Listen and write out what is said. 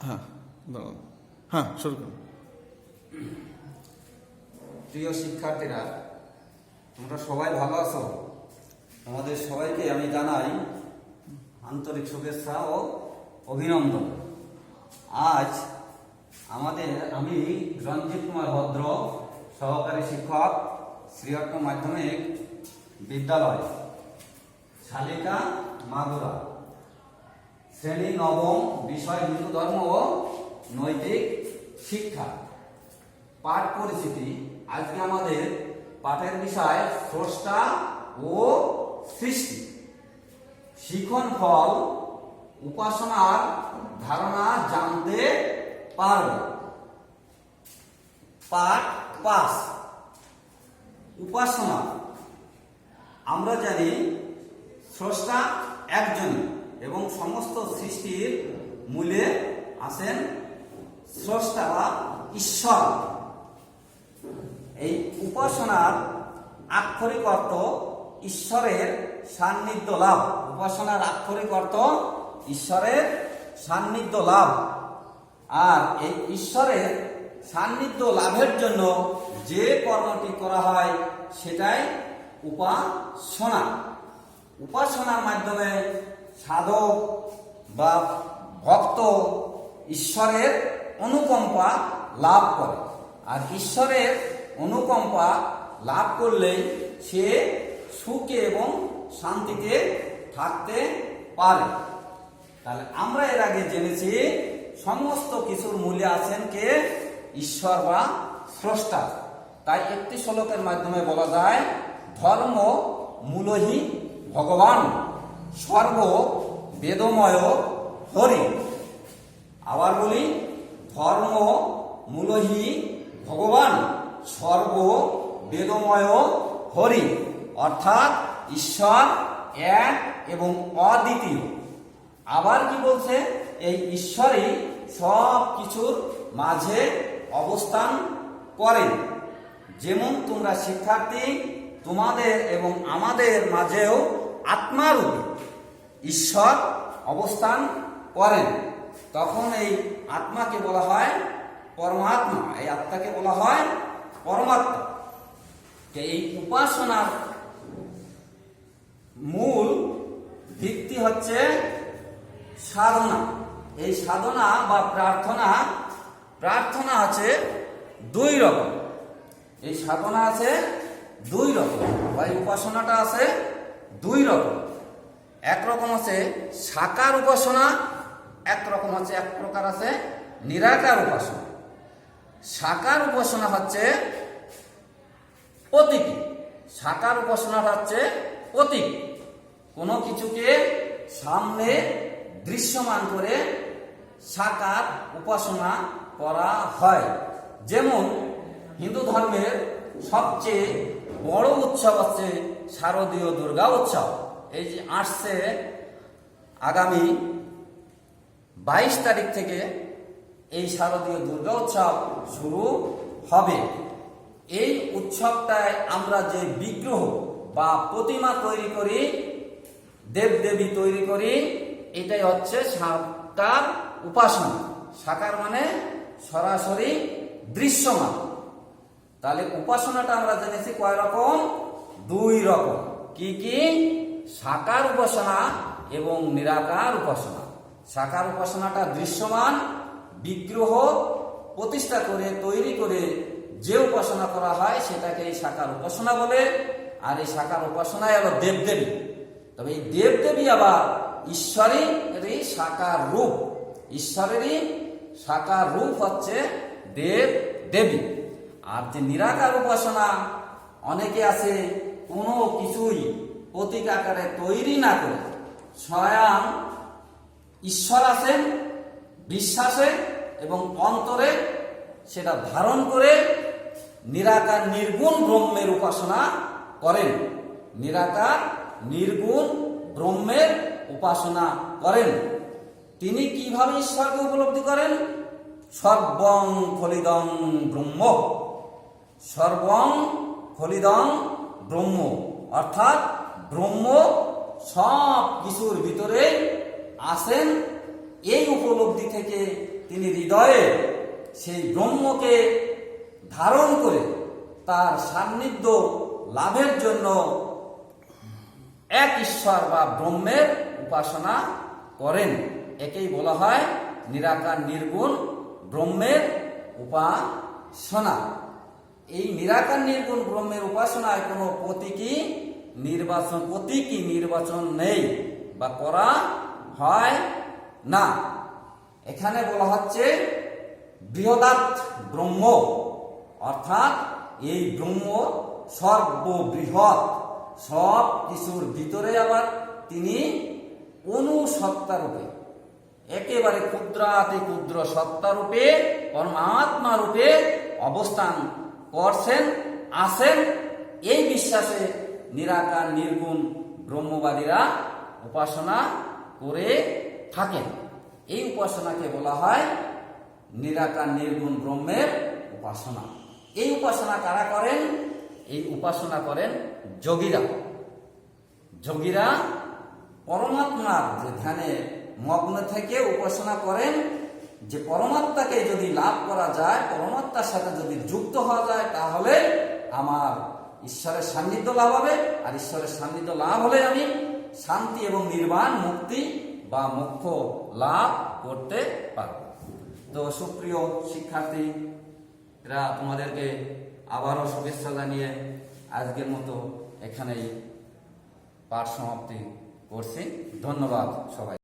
হ্যাঁ, দাঁড়ান। হ্যাঁ, শুরু করুন। প্রিয় শিক্ষার্থীরা, তোমরা সবাই ভালো আছো? তোমাদের সবাইকে আমি জানাই আন্তরিক শুভেচ্ছা ও অভিনন্দন। আজ আমি রঞ্জিত কুমার ভদ্র, সহকারী শিক্ষক, শ্রীহট্ট মাধ্যমিক বিদ্যালয়, শালিকা, মাগুরা, শ্রেণী নবম, বিষয় হিন্দু ধর্ম ও নৈতিক শিক্ষা। পাঠ পরিচিতি। আজকে আমাদের পাঠের বিষয় স্রষ্টা ও সৃষ্টি। শিখন ফল উপাসনার ধারণা জানতে পারবে। পাঠ 5, উপাসনা। আমরা জানি স্রষ্টা একজন এবং সমস্ত সৃষ্টির মূলে আছেন স্রষ্টা বা ঈশ্বর। এই উপাসনার আক্ষরিক অর্থ ঈশ্বরের সান্নিধ্য লাভ। উপাসনার আক্ষরিক অর্থ ঈশ্বরের সান্নিধ্য লাভ। আর এই ঈশ্বরের সান্নিধ্য লাভের জন্য যে কর্মটি করা হয় সেটাই উপাসনা। উপাসনার মাধ্যমে সাধক বা ভক্ত ঈশ্বরের অনুকম্পা লাভ করে। আর ঈশ্বরের অনুকম্পা লাভ করলেই সে সুখে এবং শান্তিতে থাকতে পারে। তাহলে আমরা এর আগে জেনেছি সমস্ত কিছুর মূলে আছেন কে? ঈশ্বর বা স্রষ্টা। তাই একটি শ্লোকের মাধ্যমে বলা যায়, ধর্ম মূলহি ভগবান, সর্ব বেদময় হরি। আবার বলি, ধর্ম মূলহি ভগবান, সর্ব বেদময় হরি। অর্থাৎ ঈশ্বর এক এবং অদ্বিতীয়। আবার কি বলছে? এই ঈশ্বরই সব কিছুর মাঝে অবস্থান করেন। যেমন তোমরা শিক্ষার্থী, তোমাদের এবং আমাদের মাঝেও আত্মারূপে ঈশ্বর অবস্থান করেন। তখন এই আত্মাকে বলা হয় পরমাত্মা, এই আত্মাকে বলা হয় পরমাত্মা। এই উপাসনার মূল ভিত্তি হচ্ছে সাধনা। এই সাধনা বা প্রার্থনা আছে 2 রকম। এই সাধনা আছে 2 রকম, বা উপাসনাটা আছে 2 রকম। এক রকম আছে সাকার উপাসনা, এক প্রকার আছে নিরাকার উপাসনা। সাকার উপাসনা হচ্ছে প্রতীকী। সাকার উপাসনা হচ্ছে প্রতীক। কোনো কিছুকে সামনে দৃশ্যমান করে সাকার উপাসনা করা হয়। যেমন হিন্দু ধর্মের সবচেয়ে বড় উৎসব হচ্ছে শারদীয় দুর্গা উৎসব। এই যে আসছে আগামী 22 তারিখ থেকে এই শারদীয় দুর্গা উৎসব শুরু হবে। এই উৎসবটায় আমরা যে বিগ্রহ বা প্রতিমা তৈরি করি, দেবদেবী তৈরি করি, এটাই হচ্ছে সাকার উপাসনা। সাকার মানে সরাসরি দৃশ্যমান। তাহলে উপাসনাটা আমরা জেনেছি কয় রকম? 2 রকম। কি কি? সাকার উপাসনা এবং নিরাকার উপাসনা। সাকার উপাসনাটা দৃশ্যমান, বিগ্রহ প্রতিষ্ঠা করে তৈরি করে যে উপাসনা করা হয় সেটাকে এই সাকার উপাসনা বলে। আর এই সাকার উপাসনায় হলো দেবদেবী। তবে এই দেবদেবী আবার ঈশ্বরেরই সাকার রূপ। ঈশ্বরেরই সাকার রূপ হচ্ছে দেব দেবী। আর যে নিরাকার উপাসনা, অনেকে আছে কোনো কিছুই প্রতীক আকারে তৈরি না করে স্বয়ং ঈশ্বর আছেন বিশ্বাসে এবং অন্তরে সেটা ধারণ করে নিরাকার নির্গুণ ব্রহ্মের উপাসনা করেন। নিরাকার নির্গুণ ব্রহ্মের উপাসনা করেন। তিনি কিভাবে ঈশ্বরকে উপলব্ধি করেন? সর্বং খলিদং ব্রহ্ম। সর্বং খলিদং ব্রহ্ম, অর্থাৎ ব্রহ্ম সব কিছুর ভিতরে আছেন। এই উপলব্ধি থেকে তিনি হৃদয়ে সেই ব্রহ্মকে ধারণ করে তার সান্নিধ্য লাভের জন্য এক ঈশ্বর বা ব্রহ্মের উপাসনা করেন। একেই বলা হয় নিরাকার নির্গুণ ব্রহ্মের উপাসনা। এই নিরাকার নির্গুণ ব্রহ্মের উপাসনায় কোনো প্রতীকী নির্বাচন নেই বা করা হয় না। এখানে বলা হচ্ছে বৃহদাত ব্রহ্ম, অর্থাৎ এই ব্রহ্ম সর্ববৃহৎ, সব কিছুর ভিতরে আবার তিনি অনুসত্তা রূপে, একেবারে ক্ষুদ্রাতি ক্ষুদ্র সত্তা রূপে, পরমাত্মা রূপে অবস্থান করছেন, আছেন। এই বিশ্বাসে নিরাকার নির্গুণ ব্রহ্মবাদীরা উপাসনা করে থাকেন। এই উপাসনাকে বলা হয় নিরাকার নির্গুণ ব্রহ্মের উপাসনা। এই উপাসনা কারা করেন? এই উপাসনা করেন যোগীরা। যোগীরা পরমাত্মার যে ধ্যানে মগ্ন থেকে উপাসনা করেন, যে পরমাত্মাকে যদি লাভ করা যায়, পরমাত্মার সাথে যদি যুক্ত হওয়া যায়, তাহলে আমার ঈশ্বরের সান্নিধ্য লাভ হবে। আর ঈশ্বরের সান্নিধ্য লাভ হলে আমি শান্তি এবং নির্বাণ মুক্তি বা মোক্ষ লাভ করতে পারব। তো সুপ্রিয় শিক্ষার্থীরা, তোমাদেরকে আবারও শুভেচ্ছা জানিয়ে আজকের মতো এখানেই পাঠ সমাপ্তি করছি। ধন্যবাদ সবাই।